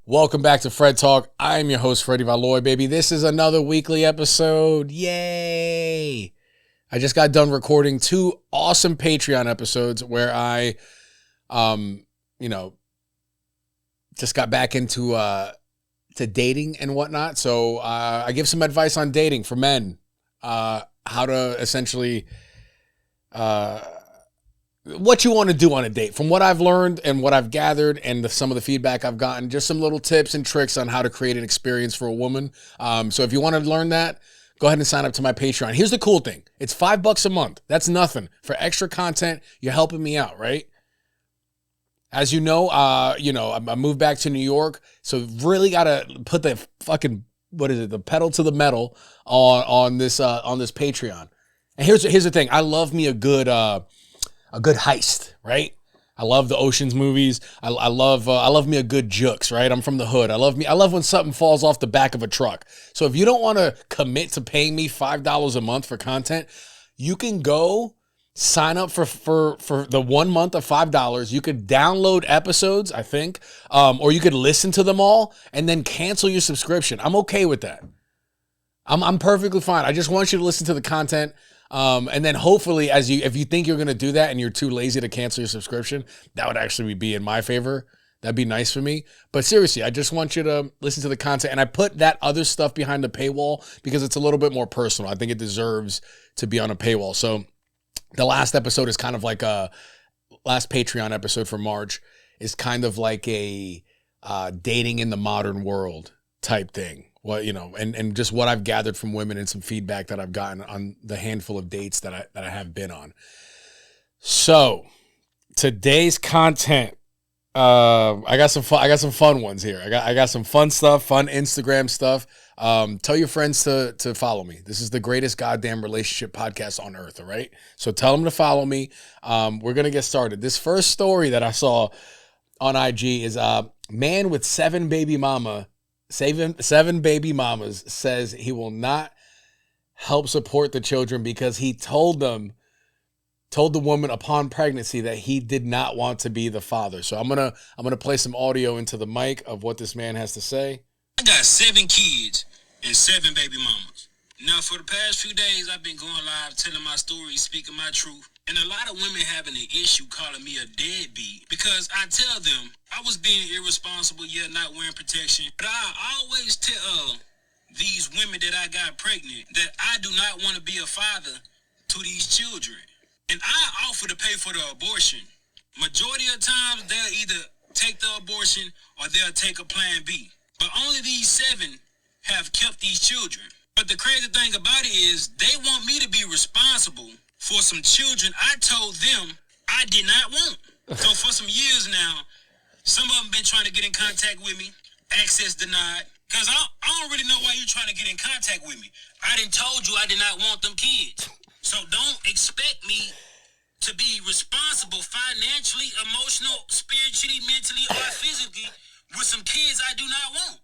Welcome back to FredTalk. I am your host, Freddie Valoy, baby. This is another weekly episode. Yay! I just got done recording 2 awesome Patreon episodes where I, just got back into to dating and whatnot. So I give some advice on dating for men, how to essentially what you want to do on a date. From what I've learned and what I've gathered and some of the feedback I've gotten, just some little tips and tricks on how to create an experience for a woman. So if you want to learn that, go ahead and sign up to my Patreon. Here's the cool thing. It's $5 a month. That's nothing. For extra content, you're helping me out, right? As you know, I moved back to New York, so really got to put the fucking, the pedal to the metal on this Patreon. And here's the thing. I love me a good heist, right? I love the Ocean's movies. I love me a good jukes, right? I'm from the hood. I love when something falls off the back of a truck. So if you don't want to commit to paying me $5 a month for content, you can go sign up for the 1 month of $5. You could download episodes, I think, or you could listen to them all and then cancel your subscription. I'm okay with that. I'm perfectly fine. I just want you to listen to the content. And then hopefully if you think you're going to do that and you're too lazy to cancel your subscription, that would actually be in my favor. That'd be nice for me. But seriously, I just want you to listen to the content. And I put that other stuff behind the paywall because it's a little bit more personal. I think it deserves to be on a paywall. So the last episode is kind of like last Patreon episode for March is kind of like a dating in the modern world type thing. Well, and just what I've gathered from women and some feedback that I've gotten on the handful of dates that I have been on. So today's content, I got some fun ones here. I got some fun stuff, fun Instagram stuff. Tell your friends to follow me. This is the greatest goddamn relationship podcast on earth. All right. So tell them to follow me. We're going to get started. This first story that I saw on IG is man with 7 baby mamas says he will not help support the children because he told the woman upon pregnancy that he did not want to be the father. So I'm gonna play some audio into the mic of what this man has to say. I got 7 kids and 7 baby mamas. Now, for the past few days, I've been going live, telling my story, speaking my truth. And a lot of women having an issue calling me a deadbeat because I tell them I was being irresponsible, yet not wearing protection. But I always tell these women that I got pregnant that I do not want to be a father to these children. And I offer to pay for the abortion. Majority of times, they'll either take the abortion or they'll take a plan B. But only these 7 have kept these children. But the crazy thing about it is they want me to be responsible for some children I told them I did not want. So for some years now, some of them been trying to get in contact with me, access denied, because I don't really know why you're trying to get in contact with me. I done told you I did not want them kids. So don't expect me to be responsible financially, emotional, spiritually, mentally, or physically with some kids I do not want.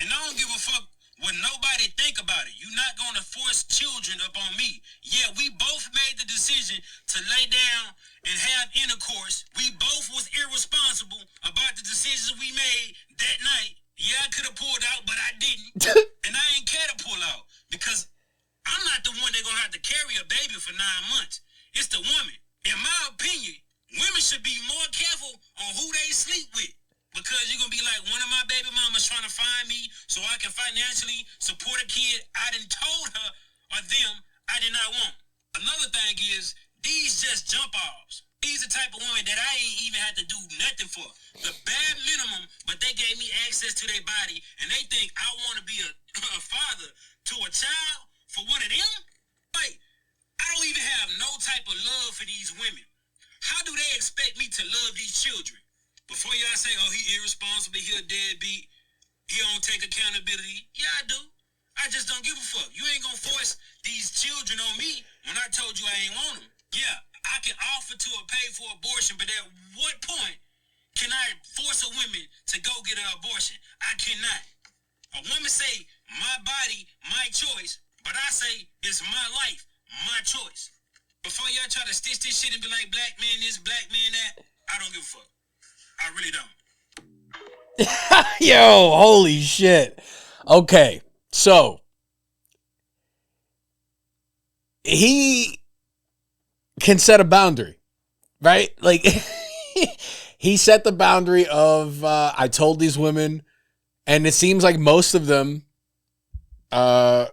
And I don't give a fuck what nobody think about it. You're not going to force children up on me. Yeah, we both made the decision to lay down and have intercourse. We both was irresponsible about the decisions we made that night. Yeah, I could have pulled out, but I didn't. And I ain't care to pull out because I'm not the one they're going to have to carry a baby for 9 months. It's the woman. In my opinion, women should be more careful on who they sleep with. Because you're going to be like, one of my baby mamas trying to find me so I can financially support a kid I done told her or them I did not want. Another thing is, these just jump offs. These the type of women that I ain't even had to do nothing for. The bare minimum, but they gave me access to their body, and they think I want to be a father to a child for one of them? Like, I don't even have no type of love for these women. How do they expect me to love these children? Before y'all say, oh, he irresponsible, he a deadbeat, he don't take accountability. Yeah, I do. I just don't give a fuck. You ain't gonna force these children on me when I told you I ain't want them. Yeah, I can offer to pay for abortion, but at what point can I force a woman to go get an abortion? I cannot. A woman say, my body, my choice, but I say, it's my life, my choice. Before y'all try to stitch this shit and be like, black man this, black man that, I don't give a fuck. I really don't. Yo, holy shit. Okay, so he can set a boundary, right? Like, he set the boundary of, I told these women, and it seems like most of them, when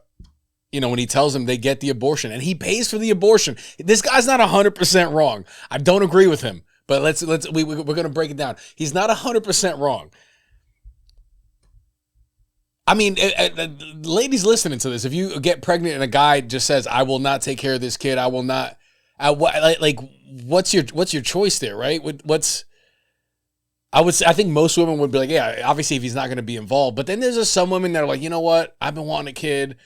he tells them, they get the abortion, and he pays for the abortion. This guy's not 100% wrong. I don't agree with him, but we're going to break it down. He's not 100% wrong. I mean, ladies listening to this, if you get pregnant and a guy just says, "I will not take care of this kid. I will not," what's your choice there, right? I think most women would be like, yeah, obviously if he's not going to be involved. But then there's just some women that are like, you know what? I've been wanting a kid.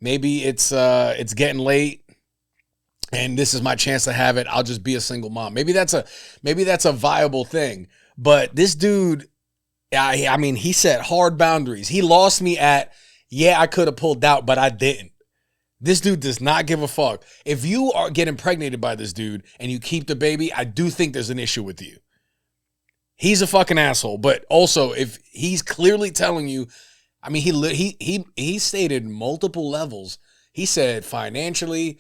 Maybe it's getting late, and this is my chance to have it. I'll just be a single mom. Maybe that's a viable thing. But this dude, I mean, he set hard boundaries. He lost me at, I could have pulled out, but I didn't. This dude does not give a fuck. If you are getting impregnated by this dude and you keep the baby, I do think there's an issue with you. He's a fucking asshole. But also, if he's clearly telling you, I mean, he stated multiple levels. He said financially,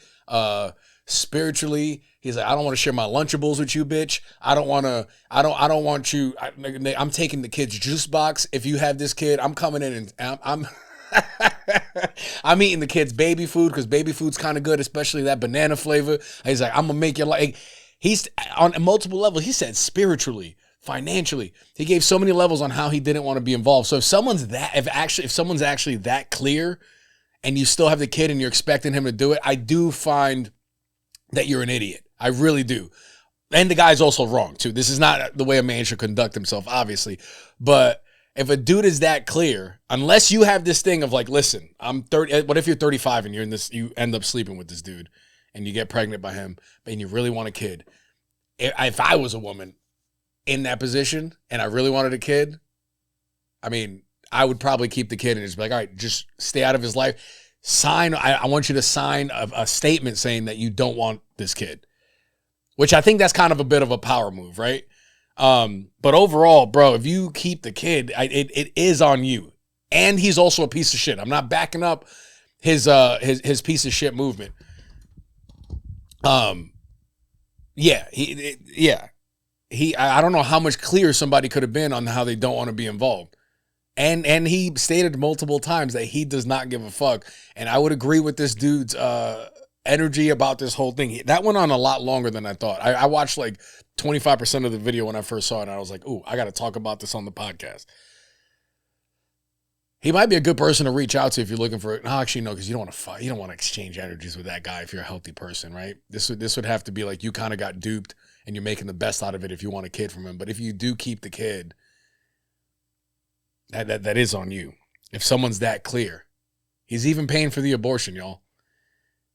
spiritually. He's like, I don't want to share my Lunchables with you, bitch. I don't want you. I'm taking the kid's juice box. If you have this kid, I'm coming in and I'm I'm eating the kid's baby food because baby food's kind of good, especially that banana flavor. He's like, I'm gonna make your life. He's on multiple levels. He said spiritually, financially. He gave so many levels on how he didn't want to be involved. So if someone's actually that clear, and you still have the kid and you're expecting him to do it, I do find that you're an idiot. I really do. And the guy's also wrong too. This is not the way a man should conduct himself, obviously. But if a dude is that clear, unless you have this thing of like, listen, I'm 30. What if you're 35 and you end up sleeping with this dude and you get pregnant by him and you really want a kid? If I was a woman in that position and I really wanted a kid, I mean, I would probably keep the kid and just be like, all right, just stay out of his life. I want you to sign a statement saying that you don't want this kid, which I think that's kind of a bit of a power move, right? But overall, bro, if you keep the kid, it is on you. And he's also a piece of shit. I'm not backing up his piece of shit movement. I don't know how much clearer somebody could have been on how they don't want to be involved. And he stated multiple times that he does not give a fuck. And I would agree with this dude's energy about this whole thing. That went on a lot longer than I thought. I watched like 25% of the video when I first saw it, and I was like, ooh, I got to talk about this on the podcast. He might be a good person to reach out to if you're looking for it. No, actually, no, because you don't want to fight. You don't want to exchange energies with that guy if you're a healthy person, right? This would have to be like you kind of got duped and you're making the best out of it if you want a kid from him. But if you do keep the kid, that is on you. If someone's that clear, he's even paying for the abortion, y'all.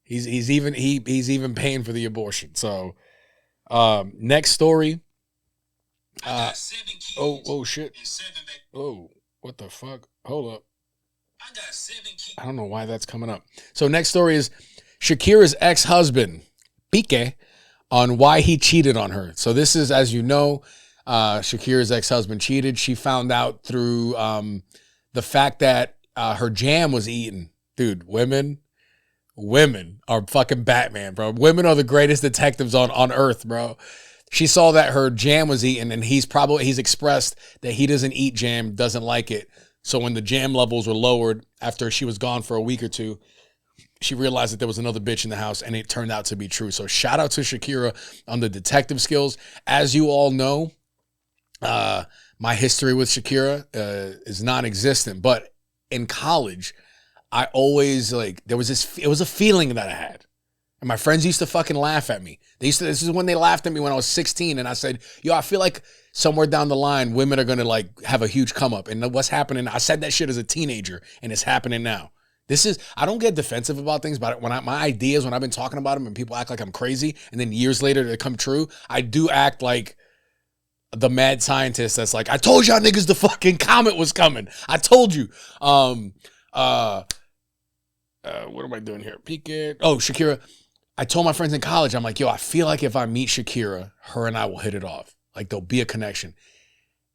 He's even paying for the abortion. So, next story. Oh shit. Oh, what the fuck? Hold up. I got 7 kids. I don't know why that's coming up. So next story is Shakira's ex-husband, Piqué, on why he cheated on her. So this is, as you know, Shakira's ex-husband cheated. She found out through the fact that her jam was eaten. Dude, women are fucking Batman, bro. Women are the greatest detectives on earth, bro. She saw that her jam was eaten, and he's expressed that he doesn't eat jam, doesn't like it. So when the jam levels were lowered after she was gone for a week or two, she realized that there was another bitch in the house, and it turned out to be true. So shout out to Shakira on the detective skills. As you all know, my history with Shakira is non-existent, but in college, I always it was a feeling that I had. And my friends used to fucking laugh at me. This is when they laughed at me when I was 16. And I said, yo, I feel like somewhere down the line, women are going to have a huge come up. And what's happening? I said that shit as a teenager, and it's happening now. I don't get defensive about things, but my ideas, when I've been talking about them and people act like I'm crazy, and then years later they come true, I do act like the mad scientist that's like, I told y'all niggas the fucking comet was coming. I told you. What am I doing here? Piqué. Oh, Shakira. I told my friends in college, I'm like, yo, I feel like if I meet Shakira, her and I will hit it off. Like, there'll be a connection.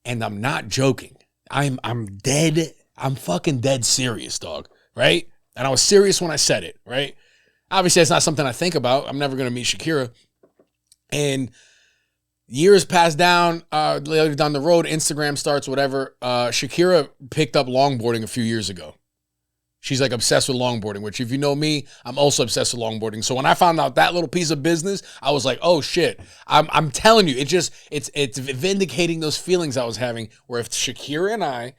And I'm not joking. I'm dead. I'm fucking dead serious, dog. Right? And I was serious when I said it, right? Obviously, it's not something I think about. I'm never going to meet Shakira. And years pass down, later down the road, Instagram starts, whatever. Shakira picked up longboarding a few years ago. She's like obsessed with longboarding, which if you know me, I'm also obsessed with longboarding. So when I found out that little piece of business, I was like, oh shit. I'm telling you, it's vindicating those feelings I was having where if Shakira and I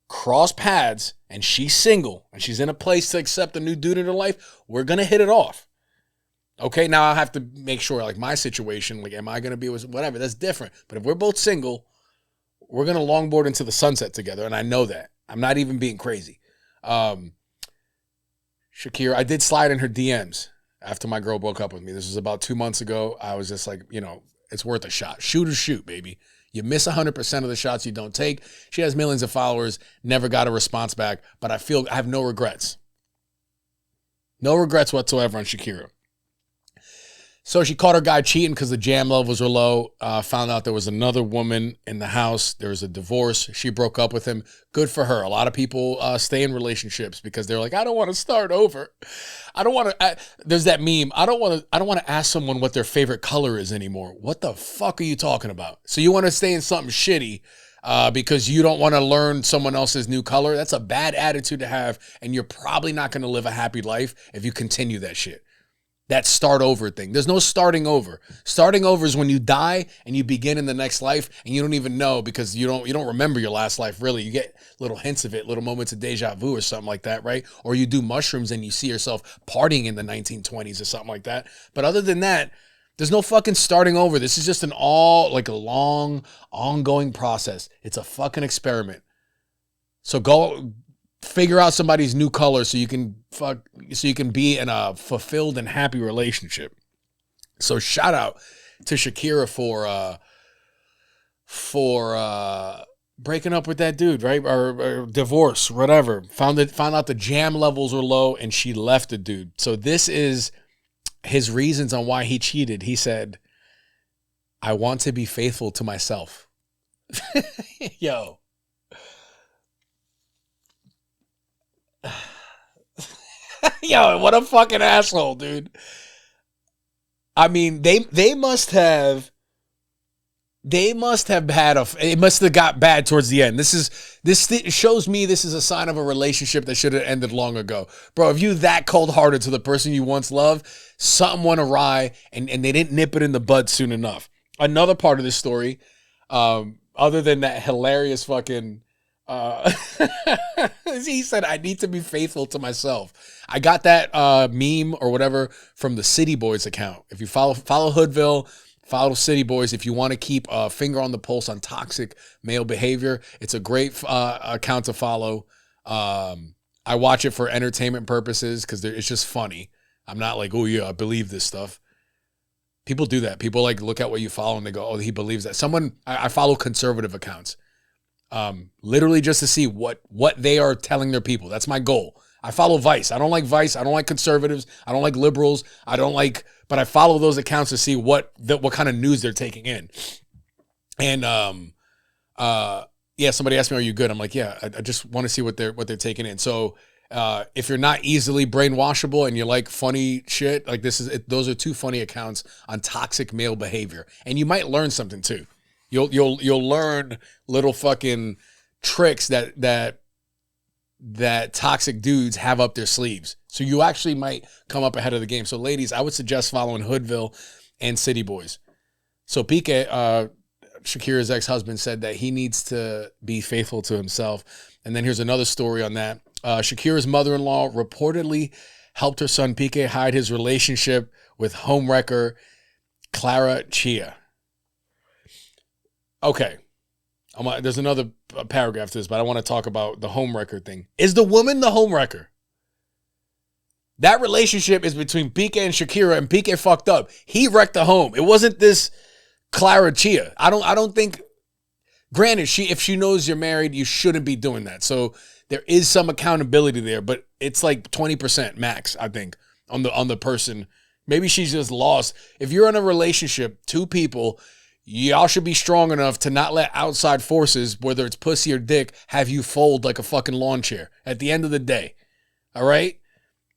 cross paths and she's single and she's in a place to accept a new dude in her life, we're going to hit it off. Okay, now I have to make sure, like my situation, like am I going to be with whatever, that's different. But if we're both single, we're going to longboard into the sunset together. And I know that. I'm not even being crazy. Shakira, I did slide in her DMs after my girl broke up with me. This was about 2 months ago. I was just like, it's worth a shot. Shoot or shoot, baby. You miss 100% of the shots you don't take. She has millions of followers, never got a response back, but I have no regrets. No regrets whatsoever on Shakira. So she caught her guy cheating because the jam levels were low. Found out there was another woman in the house. There was a divorce. She broke up with him. Good for her. A lot of people stay in relationships because they're like, I don't want to start over. I don't want to. There's that meme. I don't want to ask someone what their favorite color is anymore. What the fuck are you talking about? So you want to stay in something shitty because you don't want to learn someone else's new color? That's a bad attitude to have, and you're probably not going to live a happy life if you continue that shit. That start over thing. There's no starting over. Starting over is when you die and you begin in the next life and you don't even know because you don't remember your last life really. You get little hints of it, little moments of deja vu or something like that, right? Or you do mushrooms and you see yourself partying in the 1920s or something like that. But other than that, there's no fucking starting over. This is just a long, ongoing process. It's a fucking experiment. So go figure out somebody's new color so you can be in a fulfilled and happy relationship. So shout out to Shakira for breaking up with that dude, right? Or divorce, whatever. Found out the jam levels were low and she left the dude. So this is his reasons on why he cheated. He said, I want to be faithful to myself. Yo. Yo, what a fucking asshole, dude. I mean, they must have had it must have got bad towards the end. This shows me this is a sign of a relationship that should have ended long ago. Bro, if you that cold-hearted to the person you once loved, something went awry and they didn't nip it in the bud soon enough. Another part of this story, other than that hilarious fucking he said, I need to be faithful to myself. I got that meme or whatever from the City Boys account. If you follow Hoodville, follow City Boys. If you want to keep a finger on the pulse on toxic male behavior, it's a great account to follow. I watch it for entertainment purposes because it's just funny. I'm not like, oh yeah, I believe this stuff. People do that. People like look at what you follow and they go, oh, he believes that. I follow conservative accounts. Literally just to see what they are telling their people. That's my goal. I follow Vice. I don't like Vice. I don't like conservatives. I don't like liberals. But I follow those accounts to see what kind of news they're taking in. And somebody asked me, are you good? I'm like, yeah, I just want to see what they're taking in. So if you're not easily brainwashable and you like funny shit, like those are two funny accounts on toxic male behavior. And you might learn something too. You'll learn little fucking tricks that toxic dudes have up their sleeves. So you actually might come up ahead of the game. So ladies, I would suggest following Hoodville and City Boys. So Piqué, Shakira's ex-husband, said that he needs to be faithful to himself. And then here's another story on that. Shakira's mother-in-law reportedly helped her son Piqué hide his relationship with homewrecker Clara Chia. Okay, there's another paragraph to this, but I want to talk about the homewrecker thing. Is the woman the homewrecker? That relationship is between Piqué and Shakira, and Piqué fucked up. He wrecked the home. It wasn't this Clara Chia. I don't think. Granted, if she knows you're married, you shouldn't be doing that. So there is some accountability there, but it's like 20% max, I think, on the person. Maybe she's just lost. If you're in a relationship, two people, y'all should be strong enough to not let outside forces, whether it's pussy or dick, have you fold like a fucking lawn chair at the end of the day. All right?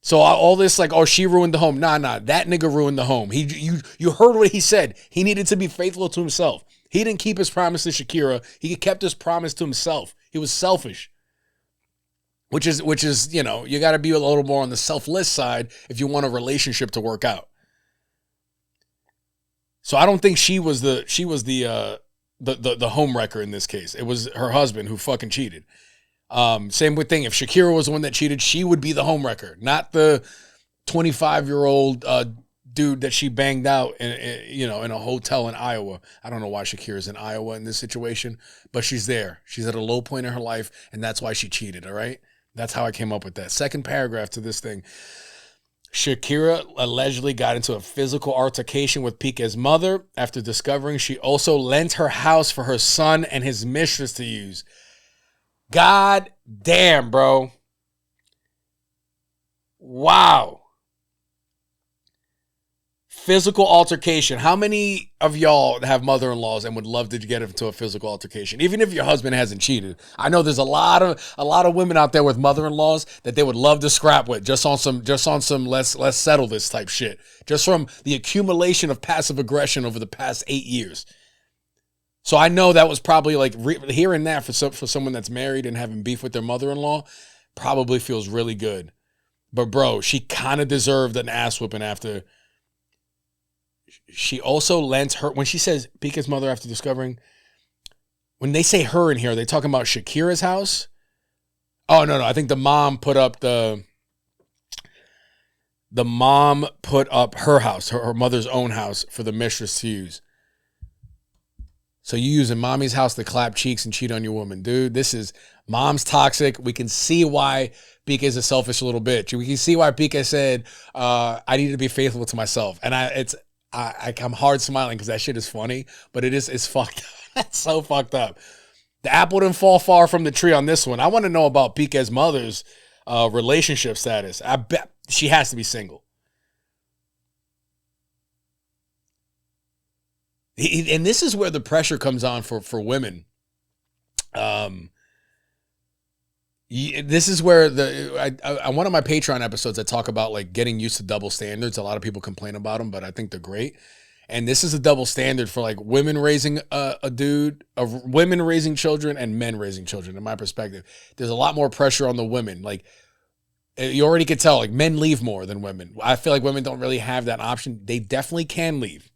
So all this like, oh, she ruined the home. Nah, that nigga ruined the home. You heard what he said. He needed to be faithful to himself. He didn't keep his promise to Shakira. He kept his promise to himself. He was selfish. Which is, you know, you got to be a little more on the selfless side if you want a relationship to work out. So I don't think she was the home wrecker in this case. It was her husband who fucking cheated. Same with thing. If Shakira was the one that cheated, she would be the home wrecker, not the 25-year-old dude that she banged out in a hotel in Iowa. I don't know why Shakira's in Iowa in this situation, but she's there. She's at a low point in her life, and that's why she cheated, all right? That's how I came up with that. Second paragraph to this thing. Shakira allegedly got into a physical altercation with Piqué's mother after discovering she also lent her house for her son and his mistress to use. God damn, bro. Wow. Physical altercation. How many of y'all have mother-in-laws and would love to get into a physical altercation? Even if your husband hasn't cheated. I know there's a lot of women out there with mother-in-laws that they would love to scrap with just on some let's settle this type shit. Just from the accumulation of passive aggression over the past 8 years. So I know that was probably like hearing that for someone that's married and having beef with their mother-in-law probably feels really good. But bro, she kind of deserved an ass whooping after. She also lent her, when she says Piqué's mother after discovering, when they say her in here, are they talking about Shakira's house? Oh, no, I think the mom put up her house, her mother's own house for the mistress to use. So you using mommy's house to clap cheeks and cheat on your woman. Dude, this is, mom's toxic. We can see why Piqué's a selfish little bitch. We can see why Piqué said, I need to be faithful to myself. And I'm hard smiling because that shit is funny, but it's fucked up. That's so fucked up. The apple didn't fall far from the tree on this one. I want to know about Piqué's mother's relationship status. I bet she has to be single. And this is where the pressure comes on for women. This is where one of my Patreon episodes I talk about like getting used to double standards. A lot of people complain about them, but I think they're great. And this is a double standard for like women raising women raising children and men raising children. In my perspective, there's a lot more pressure on the women. Like you already could tell, like men leave more than women. I feel like women don't really have that option. They definitely can leave.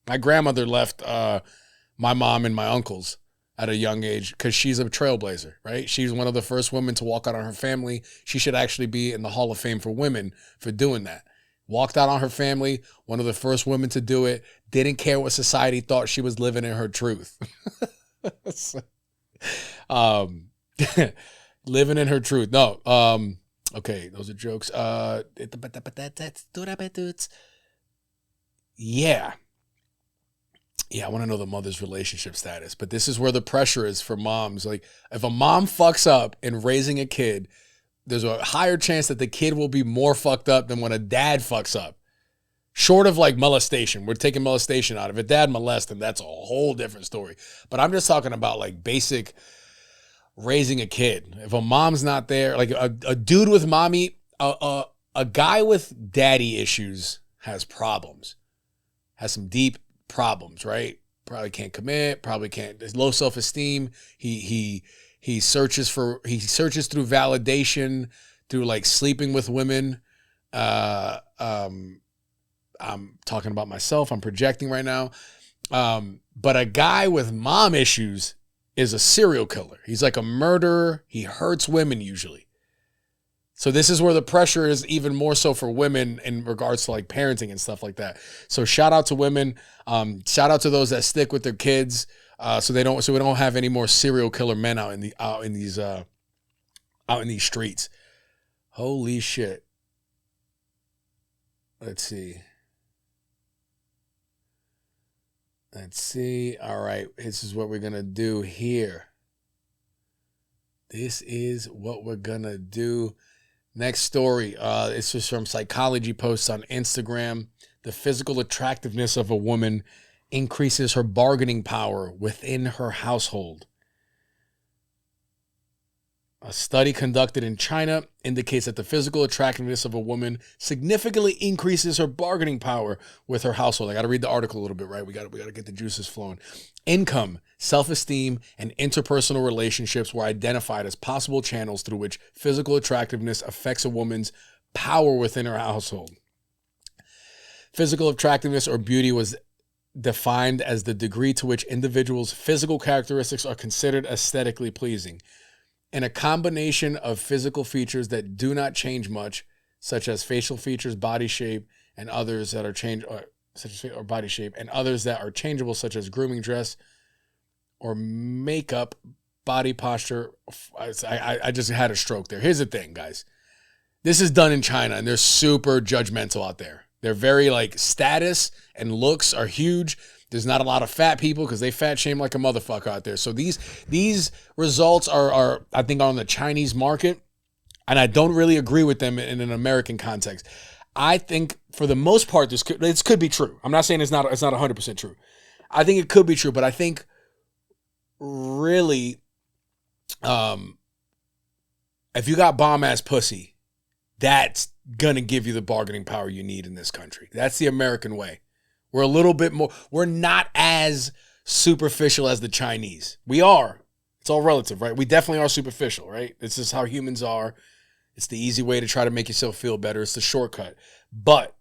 My grandmother left my mom and my uncles at a young age because she's a trailblazer, right? She's one of the first women to walk out on her family. She should actually be in the Hall of Fame for women for doing that. Walked out on her family, one of the first women to do it, didn't care what society thought, she was living in her truth. Living in her truth. No, okay, those are jokes. Yeah, I want to know the mother's relationship status. But this is where the pressure is for moms. Like, if a mom fucks up in raising a kid, there's a higher chance that the kid will be more fucked up than when a dad fucks up. Short of like molestation. We're taking molestation out. If a dad molests, then that's a whole different story. But I'm just talking about like basic raising a kid. If a mom's not there, like a dude with mommy, a guy with daddy issues has problems. Has some deep problems, right? Probably can't commit, probably can't, there's low self-esteem. He searches through validation, through like sleeping with women. I'm talking about myself, I'm projecting right now. But a guy with mom issues is a serial killer. He's like a murderer. He hurts women usually. So this is where the pressure is even more so for women in regards to like parenting and stuff like that. So shout out to women. Shout out to those that stick with their kids. So we don't have any more serial killer men out in these streets. Holy shit. Let's see. All right. This is what we're going to do here. Next story. It's just from Psychology Posts on Instagram. The physical attractiveness of a woman increases her bargaining power within her household. A study conducted in China indicates that the physical attractiveness of a woman significantly increases her bargaining power with her household. I got to read the article a little bit, right? We got to get the juices flowing. Income, self-esteem, and interpersonal relationships were identified as possible channels through which physical attractiveness affects a woman's power within her household. Physical attractiveness or beauty was defined as the degree to which individuals' physical characteristics are considered aesthetically pleasing. And a combination of physical features that do not change much, such as facial features, body shape, and others that are body shape, and others that are changeable, such as grooming, dress, or makeup, body posture. I just had a stroke there. Here's the thing, guys. This is done in China, and they're super judgmental out there. They're very like status and looks are huge. There's not a lot of fat people because they fat shame like a motherfucker out there. So these results are I think on the Chinese market, and I don't really agree with them in an American context. I think for the most part this could be true. I'm not saying it's not 100% true. I think it could be true, but I think really if you got bomb ass pussy, that's gonna give you the bargaining power you need in this country. That's the American way. We're a little bit more, we're not as superficial as the Chinese. We are. It's all relative, right? We definitely are superficial, right? This is how humans are. It's the easy way to try to make yourself feel better. It's the shortcut. But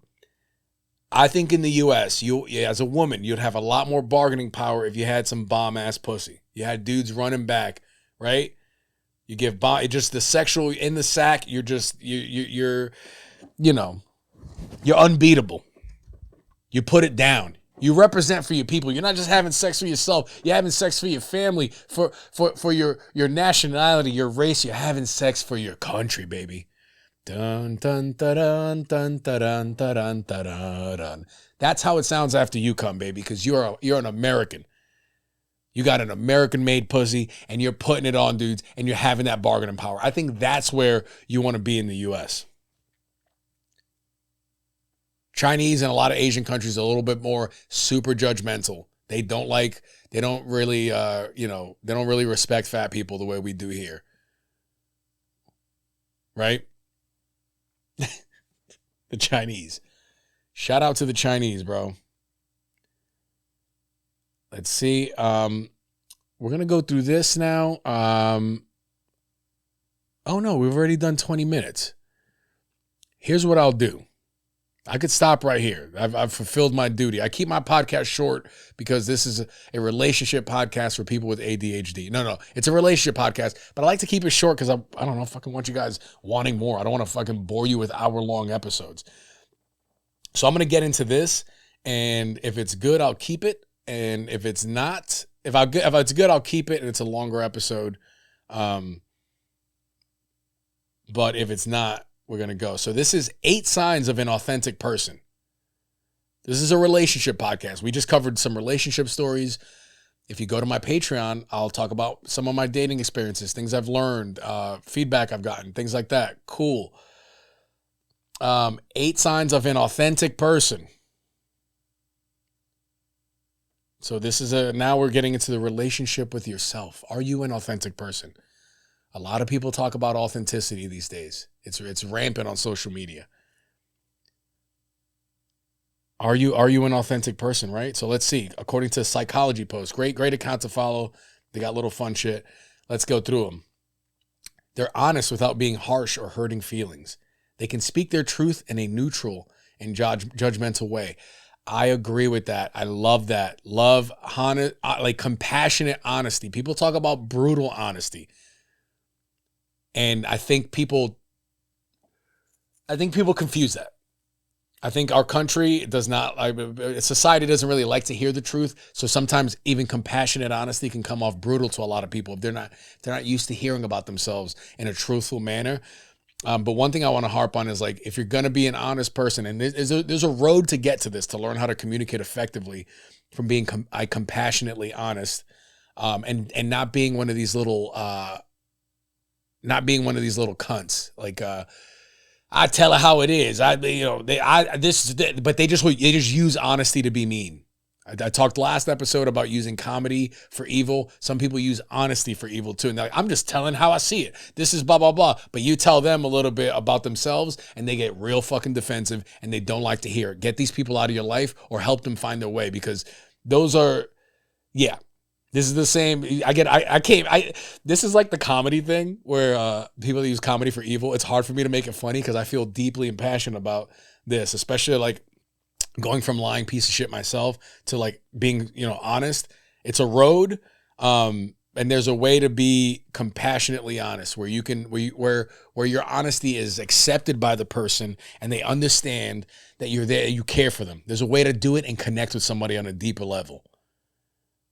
I think in the US, as a woman, you'd have a lot more bargaining power if you had some bomb-ass pussy. You had dudes running back, right? You give just the sexual in the sack, you're unbeatable. You put it down. You represent for your people. You're not just having sex for yourself. You're having sex for your family, for your nationality, your race. You're having sex for your country, baby. Dun dun dun dun dun dun dun dun dun. That's how it sounds after you come, baby, because you're an American. You got an American-made pussy, and you're putting it on dudes, and you're having that bargaining power. I think that's where you want to be in the U.S. Chinese and a lot of Asian countries are a little bit more super judgmental. They don't really respect fat people the way we do here. Right? The Chinese. Shout out to the Chinese, bro. Let's see. We're going to go through this now. Oh no, we've already done 20 minutes. Here's what I'll do. I could stop right here. I've fulfilled my duty. I keep my podcast short because this is a relationship podcast for people with ADHD. No, it's a relationship podcast, but I like to keep it short because I don't know, fucking want you guys wanting more. I don't want to fucking bore you with hour-long episodes. So I'm going to get into this, and if it's good, I'll keep it. And if it's not, if it's good, I'll keep it, and it's a longer episode. But if it's not, we're going to go. So this is 8 signs of an authentic person. This is a relationship podcast. We just covered some relationship stories. If you go to my Patreon, I'll talk about some of my dating experiences, things I've learned, feedback I've gotten, things like that. Cool. 8 signs of an authentic person. So this is now we're getting into the relationship with yourself. Are you an authentic person? A lot of people talk about authenticity these days. It's rampant on social media. Are you an authentic person, right? So let's see. According to Psychology Post, great account to follow. They got little fun shit. Let's go through them. They're honest without being harsh or hurting feelings. They can speak their truth in a neutral and judgmental way. I agree with that. I love that. Love, like compassionate honesty. People talk about brutal honesty. And I think people confuse that. I think our country does not, society doesn't really like to hear the truth. So sometimes even compassionate honesty can come off brutal to a lot of people if they're not used to hearing about themselves in a truthful manner. But one thing I want to harp on is, like, if you're going to be an honest person, and there's a road to get to this, to learn how to communicate effectively from being compassionately honest, and not being one of these little cunts. Like, I tell her how it is. But they just use honesty to be mean. I talked last episode about using comedy for evil. Some people use honesty for evil too. And they're like, I'm just telling how I see it. This is blah, blah, blah. But you tell them a little bit about themselves and they get real fucking defensive and they don't like to hear it. Get these people out of your life or help them find their way, because those are, yeah. This is the same. This is like the comedy thing where people use comedy for evil. It's hard for me to make it funny because I feel deeply and passionate about this, especially like going from lying piece of shit myself to like being, honest. It's a road. And there's a way to be compassionately honest where you can, where your honesty is accepted by the person and they understand that you're there, you care for them. There's a way to do it and connect with somebody on a deeper level.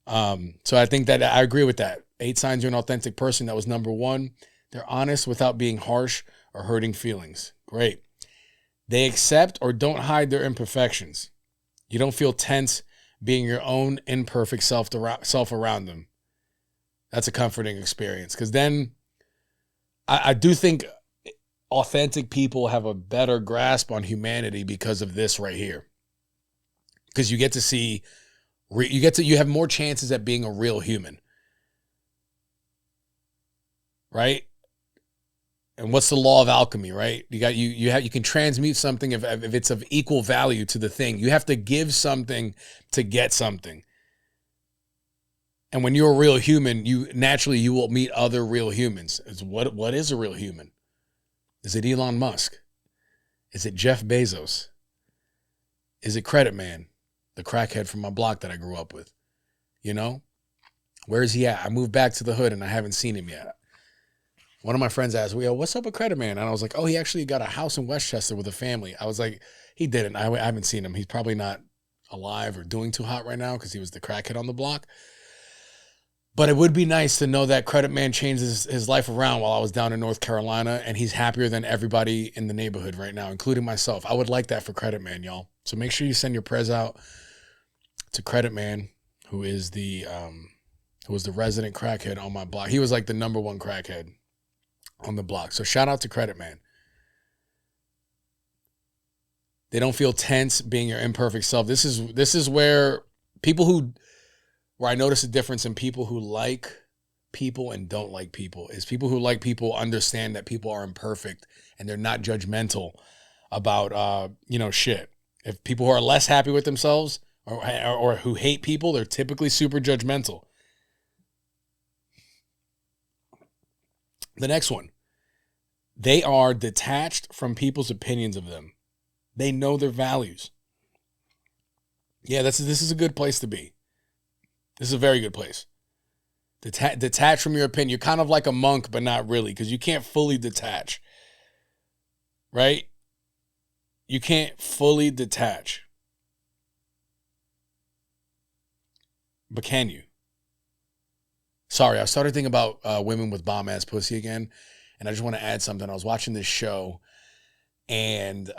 So I think that I agree with that. 8 signs you're an authentic person. That was number 1. They're honest without being harsh or hurting feelings. Great. They accept or don't hide their imperfections. You don't feel tense being your own imperfect self around them. That's a comforting experience, because then I do think authentic people have a better grasp on humanity because of this right here. Because you get to see, you have more chances at being a real human. Right? And what's the law of alchemy, right? You can transmute something if it's of equal value to the thing. You have to give something to get something. And when you're a real human, you will meet other real humans. What is a real human? Is it Elon Musk? Is it Jeff Bezos? Is it Credit Man, the crackhead from my block that I grew up with? Where is he at? I moved back to the hood and I haven't seen him yet. One of my friends asked me, what's up with Credit Man? And I was like, he actually got a house in Westchester with a family. I was like, he didn't. I haven't seen him. He's probably not alive or doing too hot right now because he was the crackhead on the block. But it would be nice to know that Credit Man changed his life around while I was down in North Carolina, and he's happier than everybody in the neighborhood right now, including myself. I would like that for Credit Man, y'all. So make sure you send your prayers out to Credit Man, who was the resident crackhead on my block. He was like the number 1 crackhead on the block. So shout out to Credit Man. They don't feel tense being your imperfect self. This is where I notice a difference in people who like people and don't like people. Is people who like people understand that people are imperfect and they're not judgmental about shit. If people who are less happy with themselves or who hate people, they're typically super judgmental. The next one. They are detached from people's opinions of them. They know their values. Yeah, this is a good place to be. This is a very good place. Detach from your opinion. You're kind of like a monk, but not really, because you can't fully detach. Right? You can't fully detach. But can you? Sorry, I started thinking about women with bomb-ass pussy again, and I just want to add something. I was watching this show, and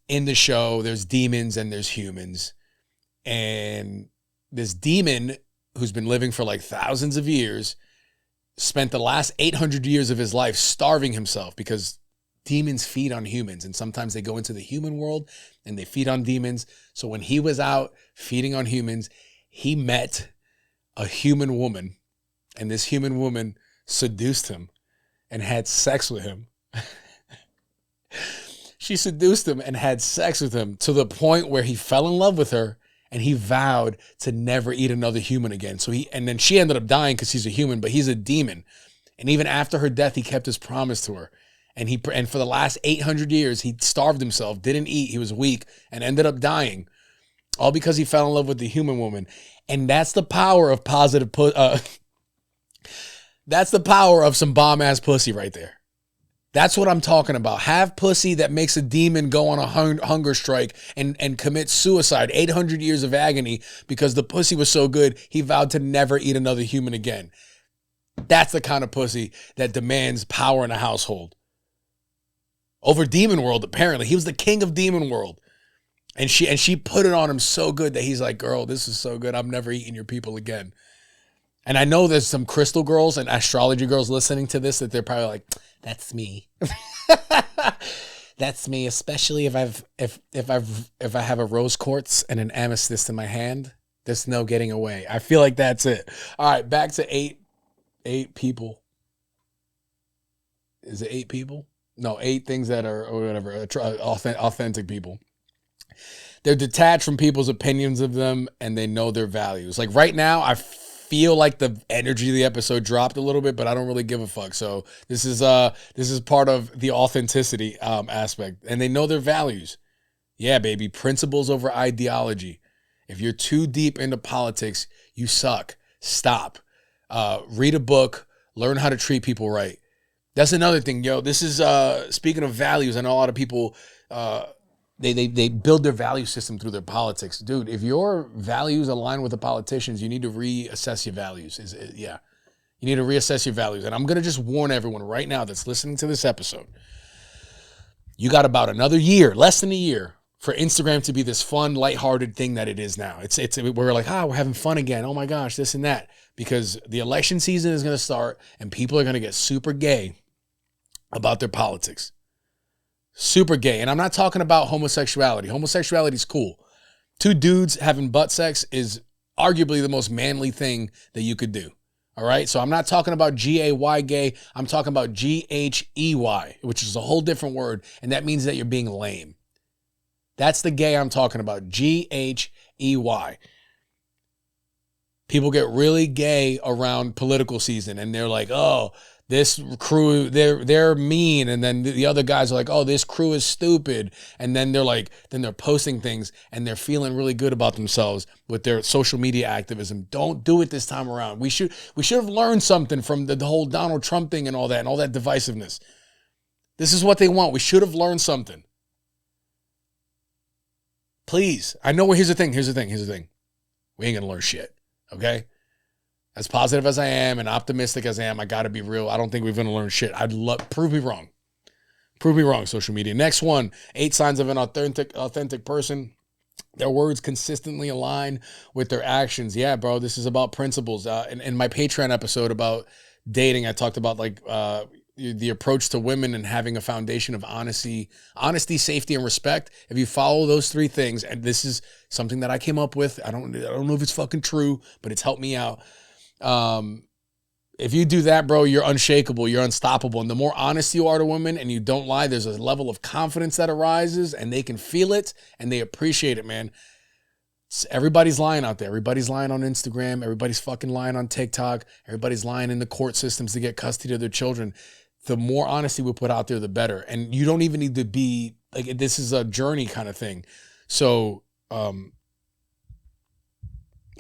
in the show, there's demons and there's humans. And this demon, who's been living for like thousands of years, spent the last 800 years of his life starving himself, because demons feed on humans. And sometimes they go into the human world and they feed on demons. So when he was out feeding on humans, he met a human woman, and this human woman seduced him and had sex with him. She seduced him and had sex with him to the point where he fell in love with her, and he vowed to never eat another human again. And then she ended up dying because he's a human, but he's a demon. And even after her death, he kept his promise to her. And for the last 800 years, he starved himself, didn't eat, he was weak, and ended up dying, all because he fell in love with the human woman. And that's the power of that's the power of some bomb-ass pussy right there. That's what I'm talking about. Have pussy that makes a demon go on a hunger strike and commit suicide. 800 years of agony because the pussy was so good, he vowed to never eat another human again. That's the kind of pussy that demands power in a household. Over Demon World, apparently. He was the king of Demon World. And she put it on him so good that he's like, girl, this is so good. I'm never eating your people again. And I know there's some crystal girls and astrology girls listening to this that they're probably like, that's me. That's me, especially if I have a rose quartz and an amethyst in my hand There's no getting away. I feel like that's it. All right, back to eight people. Is it 8 people? No, 8 things that are, or whatever, authentic people. They're detached from people's opinions of them, and they know their values. Like right now, I feel like the energy of the episode dropped a little bit, but I don't really give a fuck. So this is part of the authenticity aspect, and they know their values. Yeah, baby, principles over ideology. If you're too deep into politics, you suck. Stop. Read a book. Learn how to treat people right. That's another thing, yo. This is speaking of values. I know a lot of people they build their value system through their politics, dude. If your values align with the politicians, you need to reassess your values. You need to reassess your values. And I'm gonna just warn everyone right now that's listening to this episode. You got about another year, less than a year, for Instagram to be this fun, lighthearted thing that it is now. We're like, we're having fun again. Oh my gosh, this and that. Because the election season is gonna start, and people are gonna get super gay about their politics. Super gay. And I'm not talking about homosexuality. Homosexuality is cool. 2 dudes having butt sex is arguably the most manly thing that you could do. All right? So I'm not talking about G-A-Y gay. I'm talking about G-H-E-Y, which is a whole different word. And that means that you're being lame. That's the gay I'm talking about. G-H-E-Y. People get really gay around political season, and they're like, oh, this crew, they're mean. And then the other guys are like, oh, this crew is stupid. And then they're posting things, and they're feeling really good about themselves with their social media activism. Don't do it this time around. We should have learned something from the whole Donald Trump thing and all that divisiveness. This is what they want. We should have learned something. Please. I know. Here's the thing. We ain't gonna learn shit. Okay? As positive as I am and optimistic as I am, I got to be real. I don't think we're going to learn shit. Prove me wrong. Prove me wrong, social media. Next one, 8 signs of an authentic person. Their words consistently align with their actions. Yeah, bro, this is about principles. In my Patreon episode about dating, I talked about the approach to women and having a foundation of honesty, safety, and respect. If you follow those 3 things, and this is something that I came up with, I don't know if it's fucking true, but it's helped me out. If you do that, bro, you're unshakable, you're unstoppable. And the more honest you are to women and you don't lie, there's a level of confidence that arises, and they can feel it and they appreciate it, man. Everybody's lying out there. Everybody's lying on Instagram. Everybody's fucking lying on TikTok. Everybody's lying in the court systems to get custody of their children. The more honesty we put out there, the better. And you don't even need to be like, this is a journey kind of thing. So,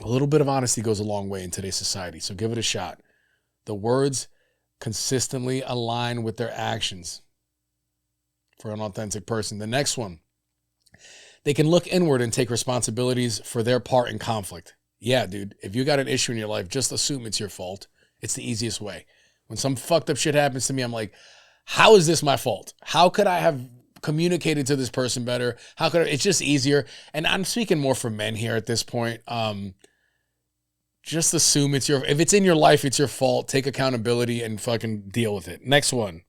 a little bit of honesty goes a long way in today's society. So give it a shot. The words consistently align with their actions for an authentic person. The next one, they can look inward and take responsibilities for their part in conflict. Yeah, dude, if you got an issue in your life, just assume it's your fault. It's the easiest way. When some fucked up shit happens to me, I'm like, how is this my fault? How could I have communicated to this person better? It's just easier. And I'm speaking more for men here at this point. Just assume if it's in your life, it's your fault. Take accountability and fucking deal with it. Next one.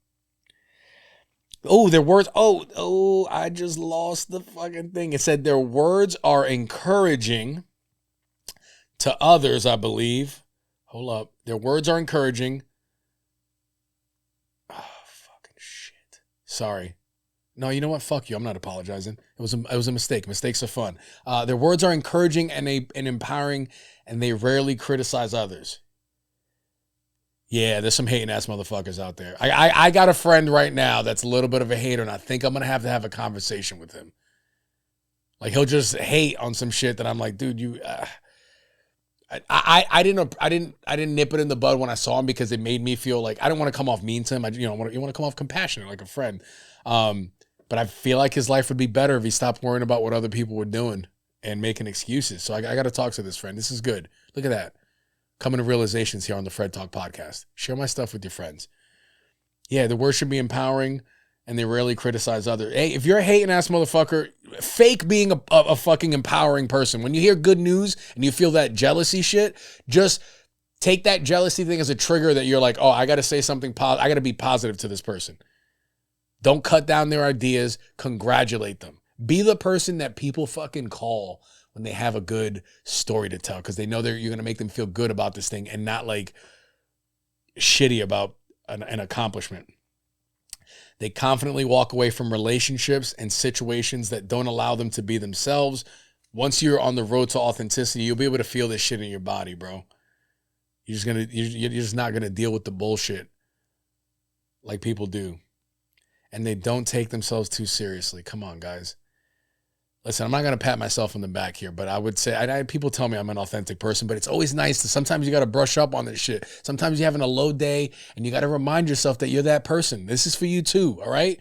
Oh, their words. Oh, I just lost the fucking thing. It said their words are encouraging to others, I believe. Hold up. Their words are encouraging. Oh, fucking shit. Sorry. No, you know what? Fuck you. I'm not apologizing. It was a mistake. Mistakes are fun. Their words are encouraging and empowering, and they rarely criticize others. Yeah, there's some hating ass motherfuckers out there. I got a friend right now that's a little bit of a hater, and I think I'm gonna have to have a conversation with him. Like, he'll just hate on some shit that I'm like, dude, you. I didn't nip it in the bud when I saw him, because it made me feel like I didn't want to come off mean to him. You want to come off compassionate, like a friend. But I feel like his life would be better if he stopped worrying about what other people were doing and making excuses. So I got to talk to this friend. This is good. Look at that. Coming to realizations here on the FredTalk podcast. Share my stuff with your friends. Yeah, the words should be empowering, and they rarely criticize others. Hey, if you're a hating ass motherfucker, fake being a fucking empowering person. When you hear good news and you feel that jealousy shit, just take that jealousy thing as a trigger that you're like, oh, I got to say something I got to be positive to this person. Don't cut down their ideas. Congratulate them. Be the person that people fucking call when they have a good story to tell, because they know you're going to make them feel good about this thing and not like shitty about an accomplishment. They confidently walk away from relationships and situations that don't allow them to be themselves. Once you're on the road to authenticity, you'll be able to feel this shit in your body, bro. You're just not gonna deal with the bullshit like people do. And they don't take themselves too seriously. Come on, guys. Listen, I'm not gonna pat myself on the back here, but I would say people tell me I'm an authentic person, but it's always nice to sometimes you gotta brush up on this shit. Sometimes you're having a low day and you gotta remind yourself that you're that person. This is for you too, all right?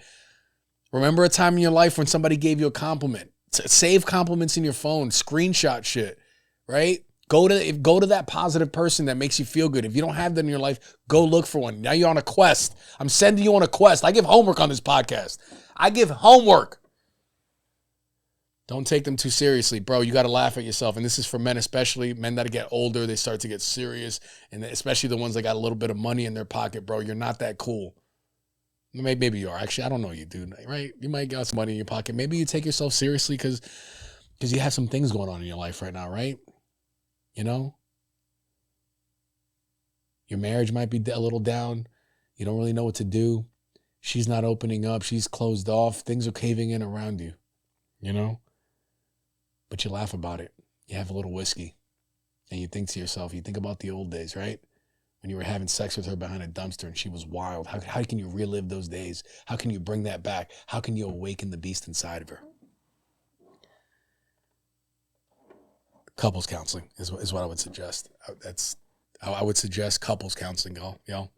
Remember a time in your life when somebody gave you a compliment. Save compliments in your phone, screenshot shit, right? Go to that positive person that makes you feel good. If you don't have that in your life, go look for one. Now you're on a quest. I'm sending you on a quest. I give homework on this podcast. I give homework. Don't take them too seriously, bro. You got to laugh at yourself. And this is for men, especially men that get older. They start to get serious. And especially the ones that got a little bit of money in their pocket, bro. You're not that cool. Maybe you are. Actually, I don't know you, dude. Right? You might got some money in your pocket. Maybe you take yourself seriously because you have some things going on in your life right now, right? You know? Your marriage might be a little down. You don't really know what to do. She's not opening up. She's closed off. Things are caving in around you, you know? But you laugh about it. You have a little whiskey. And you think to yourself, you think about the old days, right? When you were having sex with her behind a dumpster and she was wild. How can you relive those days? How can you bring that back? How can you awaken the beast inside of her? Couples counseling is what I would suggest. I would suggest couples counseling, y'all.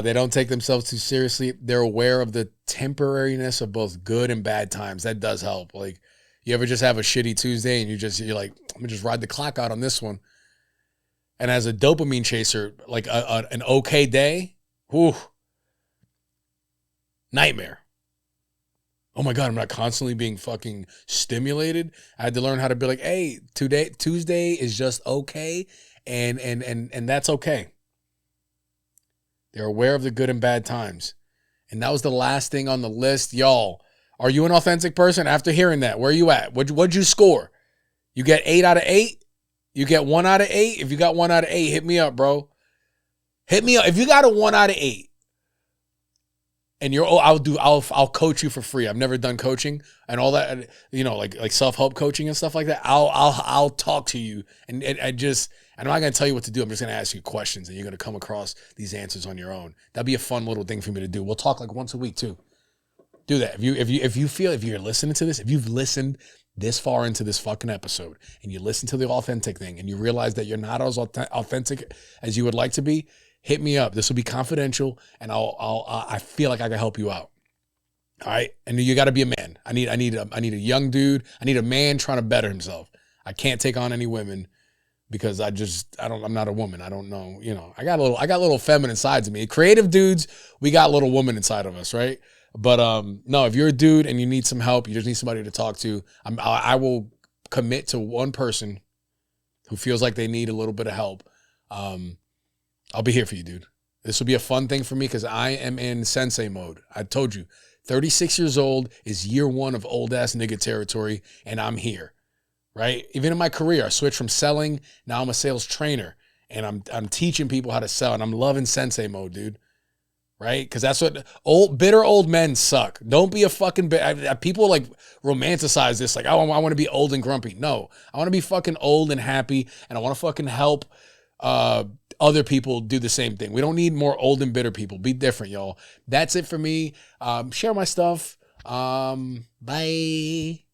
They don't take themselves too seriously. They're aware of the temporariness of both good and bad times. That does help. Like, you ever just have a shitty Tuesday and you're like, I'm gonna just ride the clock out on this one. And as a dopamine chaser, like an okay day, whew, nightmare. Oh my God, I'm not constantly being fucking stimulated. I had to learn how to be like, hey, Tuesday is just okay, and that's okay. They're aware of the good and bad times. And that was the last thing on the list. Y'all, are you an authentic person? After hearing that, where are you at? What'd you score? You get 8 out of 8? You get 1 out of 8? If you got 1 out of 8, hit me up, bro. Hit me up. If you got a 1 out of 8, and I'll coach you for free. I've never done coaching and all that, you know, like self-help coaching and stuff like that. I'll talk to you and I'm not going to tell you what to do. I'm just going to ask you questions and you're going to come across these answers on your own. That'd be a fun little thing for me to do. We'll talk like once a week too. Do that. If you're listening to this, if you've listened this far into this fucking episode and you listen to the authentic thing and you realize that you're not as authentic as you would like to be, hit me up. This will be confidential, and I feel like I can help you out. All right, and you got to be a man. I need a young dude. I need a man trying to better himself. I can't take on any women because I'm not a woman. I don't know. You know, I got little feminine sides of me. Creative dudes, we got little woman inside of us, right? But no, if you're a dude and you need some help, you just need somebody to talk to. I will commit to one person who feels like they need a little bit of help. I'll be here for you, dude. This will be a fun thing for me because I am in sensei mode. I told you, 36 years old is year 1 of old ass nigga territory, and I'm here, right? Even in my career, I switched from selling. Now I'm a sales trainer, and I'm teaching people how to sell, and I'm loving sensei mode, dude. Right? Because that's what bitter old men suck. Don't be a fucking people like romanticize this like, oh, I want to be old and grumpy. No, I want to be fucking old and happy, and I want to fucking help other people do the same thing. We don't need more old and bitter people. Be different, y'all. That's it for me. Share my stuff. Bye.